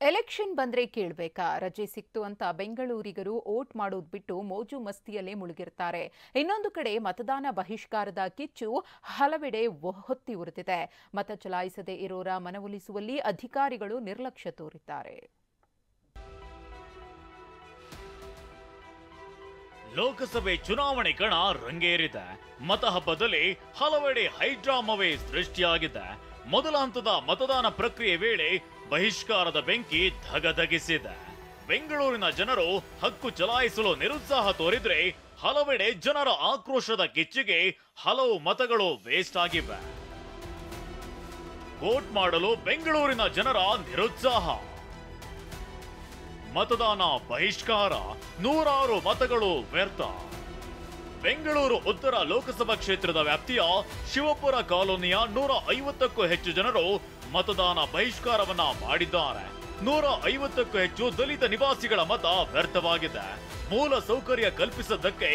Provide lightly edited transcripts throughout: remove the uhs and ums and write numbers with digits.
Election ಬಂದ್ರೆ ಕೇಳ್ಬೇಕಾ? ರಜೆ ಸಿಕ್ತು ಅಂತ ಬೆಂಗಳೂರಿಗರು ವೋಟ್ ಮಾಡೋದು ಬಿಟ್ಟು ಮೋಜು ಮಸ್ತಿಯಲ್ಲೇ ಮುಳುಗಿರ್ತಾರೆ. ಇನ್ನೊಂದು ಕಡೆ ಮತದಾನ ಬಹಿಷ್ಕಾರದ ಕಿಚ್ಚು ಹಲವೆಡೆ ಹೊತ್ತಿ ಉರಿದಿದೆ. ಮತ ಚಲಾಯಿಸದೇ ಇರೋರ ಮನವೊಲಿಸುವಲ್ಲಿ ಅಧಿಕಾರಿಗಳು ನಿರ್ಲಕ್ಷ್ಯ ತೋರಿದ್ದಾರೆ. ಲೋಕಸಭೆ ಚುನಾವಣೆ ಕಣ ರಂಗೇರಿದೆ. ಮತಹಬ್ಬದಲ್ಲಿ ಹಲವೆಡೆ ಹೈಡ್ರಾಮವೇ ಸೃಷ್ಟಿಯಾಗಿದೆ. ಮೊದಲ ಹಂತದ ಮತದಾನ ಪ್ರಕ್ರಿಯೆ ವೇಳೆ ಬಹಿಷ್ಕಾರದ ಬೆಂಕಿ ಧಗಧಗಿಸಿದೆ. ಬೆಂಗಳೂರಿನ ಜನರು ಹಕ್ಕು ಚಲಾಯಿಸಲು ನಿರುತ್ಸಾಹ ತೋರಿದ್ರೆ ಹಲವೆಡೆ ಜನರ ಆಕ್ರೋಶದ ಕಿಚ್ಚಿಗೆ ಹಲವು ಮತಗಳು ವೇಸ್ಟ್ ಆಗಿವೆ. ವೋಟ್ ಮಾಡಲು ಬೆಂಗಳೂರಿನ ಜನರ ನಿರುತ್ಸಾಹ, ಮತದಾನ ಬಹಿಷ್ಕಾರ, ನೂರಾರು ಮತಗಳು ವ್ಯರ್ಥ. ಬೆಂಗಳೂರು ಉತ್ತರ ಲೋಕಸಭಾ ಕ್ಷೇತ್ರದ ವ್ಯಾಪ್ತಿಯ ಶಿವಪುರ ಕಾಲೋನಿಯ 150ಕ್ಕೂ ಹೆಚ್ಚು ಜನರು ಮತದಾನ ಬಹಿಷ್ಕಾರವನ್ನ ಮಾಡಿದ್ದಾರೆ. 150ಕ್ಕೂ ಹೆಚ್ಚು ದಲಿತ ನಿವಾಸಿಗಳ ಮತ ವ್ಯರ್ಥವಾಗಿದೆ. ಮೂಲ ಸೌಕರ್ಯ ಕಲ್ಪಿಸದಕ್ಕೆ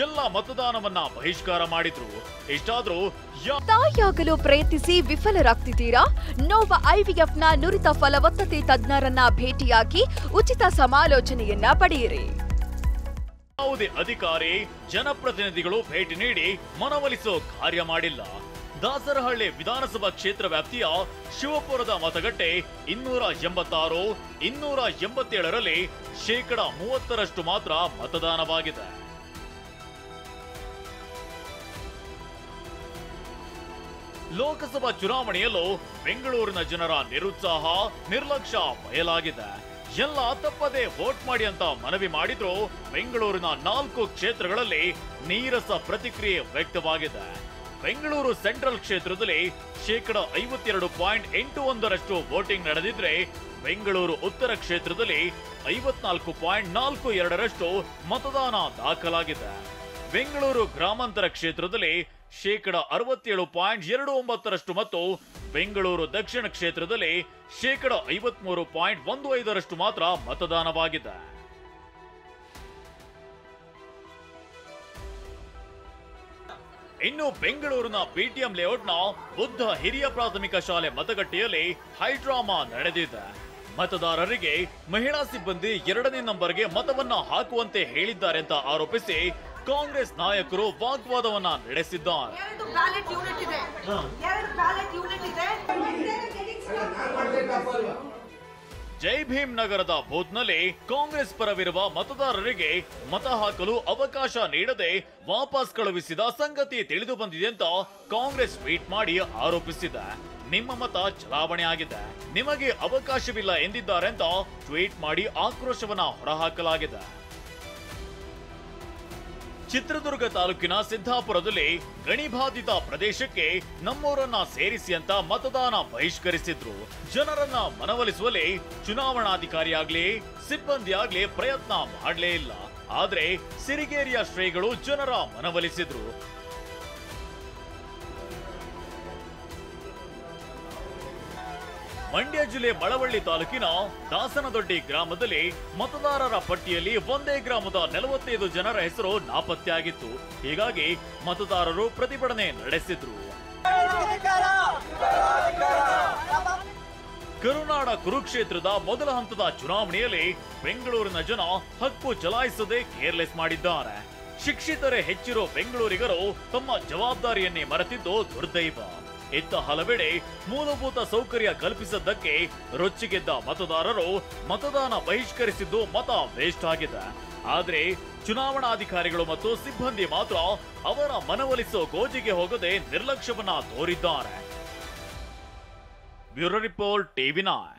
ಎಲ್ಲ ಮತದಾನವನ್ನ ಬಹಿಷ್ಕಾರ ಮಾಡಿದ್ರು. ಇಷ್ಟಾದ್ರೂ ತಾಯಿಯಾಗಲು ಪ್ರಯತ್ನಿಸಿ ವಿಫಲರಾಗ್ತಿದ್ದೀರಾ? ನೋವ ಐವಿಎಫ್ನ ನುರಿತ ಫಲವತ್ತತೆ ತಜ್ಞರನ್ನ ಭೇಟಿಯಾಗಿ ಉಚಿತ ಸಮಾಲೋಚನೆಯನ್ನ ಪಡೆಯಿರಿ. ಯಾವುದೇ ಅಧಿಕಾರಿ ಜನಪ್ರತಿನಿಧಿಗಳು ಭೇಟಿ ನೀಡಿ ಮನವೊಲಿಸೋ ಕಾರ್ಯ ಮಾಡಿಲ್ಲ. ದಾಸರಹಳ್ಳಿ ವಿಧಾನಸಭಾ ಕ್ಷೇತ್ರ ವ್ಯಾಪ್ತಿಯ ಶಿವಪುರದ ಮತಗಟ್ಟೆ 286, 287ರಲ್ಲಿ 30% ಮಾತ್ರ ಮತದಾನವಾಗಿದೆ. ಲೋಕಸಭಾ ಚುನಾವಣೆಯಲ್ಲೂ ಬೆಂಗಳೂರಿನ ಜನರ ನಿರುತ್ಸಾಹ, ನಿರ್ಲಕ್ಷ್ಯ ಬಯಲಾಗಿದೆ. ಎಲ್ಲ ತಪ್ಪದೆ ವೋಟ್ ಮಾಡಿ ಅಂತ ಮನವಿ ಮಾಡಿದ್ರು ಬೆಂಗಳೂರಿನ 4 ಕ್ಷೇತ್ರಗಳಲ್ಲಿ ನೀರಸ ಪ್ರತಿಕ್ರಿಯೆ ವ್ಯಕ್ತವಾಗಿದೆ. ಬೆಂಗಳೂರು ಸೆಂಟ್ರಲ್ ಕ್ಷೇತ್ರದಲ್ಲಿ 52.81% ವೋಟಿಂಗ್ ನಡೆದಿದ್ರೆ ಬೆಂಗಳೂರು ಉತ್ತರ ಕ್ಷೇತ್ರದಲ್ಲಿ 54.42% ಮತದಾನ ದಾಖಲಾಗಿದೆ. ಬೆಂಗಳೂರು ಗ್ರಾಮಾಂತರ ಕ್ಷೇತ್ರದಲ್ಲಿ 67.29% ಮತ್ತು ಬೆಂಗಳೂರು ದಕ್ಷಿಣ ಕ್ಷೇತ್ರದಲ್ಲಿ 53.15% ಮಾತ್ರ ಮತದಾನವಾಗಿದೆ. ಇನ್ನು ಬೆಂಗಳೂರಿನ ಬಿಟಿಎಂ ಲೇಔಟ್ನ ಬುದ್ಧ ಹಿರಿಯ ಪ್ರಾಥಮಿಕ ಶಾಲೆ ಮತಗಟ್ಟೆಯಲ್ಲಿ ಹೈಡ್ರಾಮಾ ನಡೆದಿದೆ. ಮತದಾರರಿಗೆ ಮಹಿಳಾ ಸಿಬ್ಬಂದಿ 2ನೇ ನಂಬರ್ಗೆ ಮತವನ್ನ ಹಾಕುವಂತೆ ಹೇಳಿದ್ದಾರೆ ಅಂತ ಆರೋಪಿಸಿ ಕಾಂಗ್ರೆಸ್ ನಾಯಕರು ವಾಗ್ವಾದವನ್ನ ನಡೆಸಿದ್ದಾರೆ. ಜೈ ಭೀಮ್ ನಗರದ ಬೂತ್ನಲ್ಲಿ ಕಾಂಗ್ರೆಸ್ ಪರವಿರುವ ಮತದಾರರಿಗೆ ಮತ ಹಾಕಲು ಅವಕಾಶ ನೀಡದೆ ವಾಪಸ್ ಕಳುಹಿಸಿದ ಸಂಗತಿ ತಿಳಿದು ಬಂದಿದೆ ಅಂತ ಕಾಂಗ್ರೆಸ್ ಟ್ವೀಟ್ ಮಾಡಿ ಆರೋಪಿಸಿದೆ. ನಿಮ್ಮ ಮತ ಚಲಾವಣೆ ಆಗಿದೆ, ನಿಮಗೆ ಅವಕಾಶವಿಲ್ಲ ಎಂದಿದ್ದಾರೆ ಅಂತ ಟ್ವೀಟ್ ಮಾಡಿ ಆಕ್ರೋಶವನ್ನ ಹೊರಹಾಕಲಾಗಿದೆ. ಚಿತ್ರದುರ್ಗ ತಾಲೂಕಿನ ಸಿದ್ದಾಪುರದಲ್ಲಿ ಗಣಿಬಾಧಿತ ಪ್ರದೇಶಕ್ಕೆ ನಮ್ಮವರನ್ನ ಸೇರಿಸಿ ಅಂತ ಮತದಾನ ಬಹಿಷ್ಕರಿಸಿದ್ರು. ಜನರನ್ನ ಮನವೊಲಿಸುವಲ್ಲಿ ಚುನಾವಣಾಧಿಕಾರಿಯಾಗ್ಲಿ ಸಿಬ್ಬಂದಿಯಾಗ್ಲಿ ಪ್ರಯತ್ನ ಮಾಡಲೇ ಇಲ್ಲ. ಆದ್ರೆ ಸಿರಿಗೇರಿಯ ಶ್ರೀಗಳು ಜನರ ಮನವೊಲಿಸಿದ್ರು. ಮಂಡ್ಯ ಜಿಲ್ಲೆ ಮಳವಳ್ಳಿ ತಾಲೂಕಿನ ದಾಸನದೊಡ್ಡಿ ಗ್ರಾಮದಲ್ಲಿ ಮತದಾರರ ಪಟ್ಟಿಯಲ್ಲಿ ಒಂದೇ ಗ್ರಾಮದ 45 ಜನರ ಹೆಸರು ನಾಪತ್ತೆಯಾಗಿತ್ತು. ಹೀಗಾಗಿ ಮತದಾರರು ಪ್ರತಿಭಟನೆ ನಡೆಸಿದ್ರು. ಕರುನಾಡ ಕುರುಕ್ಷೇತ್ರದ ಮೊದಲ ಹಂತದ ಚುನಾವಣೆಯಲ್ಲಿ ಬೆಂಗಳೂರಿನ ಜನ ಹಕ್ಕು ಚಲಾಯಿಸದೆ ಕೇರ್ಲೆಸ್ ಮಾಡಿದ್ದಾರೆ. ಶಿಕ್ಷಿತರೇ ಹೆಚ್ಚಿರೋ ಬೆಂಗಳೂರಿಗರು ತಮ್ಮ ಜವಾಬ್ದಾರಿಯನ್ನೇ ಮರೆತಿದ್ದು ದುರ್ದೈವ. ಇತ್ತ ಹಲವೆಡೆ ಮೂಲಭೂತ ಸೌಕರ್ಯ ಕಲ್ಪಿಸದ್ದಕ್ಕೆ ರೊಚ್ಚಿಗೆದ್ದ ಮತದಾರರು ಮತದಾನ ಬಹಿಷ್ಕರಿಸಿದ್ದು ಮತ ವೇಸ್ಟ್ ಆಗಿದೆ. ಆದ್ರೆ ಚುನಾವಣಾಧಿಕಾರಿಗಳು ಮತ್ತು ಸಿಬ್ಬಂದಿ ಮಾತ್ರ ಅವರ ಮನವೊಲಿಸೋ ಗೋಜಿಗೆ ಹೋಗದೆ ನಿರ್ಲಕ್ಷ್ಯವನ್ನ ತೋರಿದ್ದಾರೆ. Bureau report, TV9.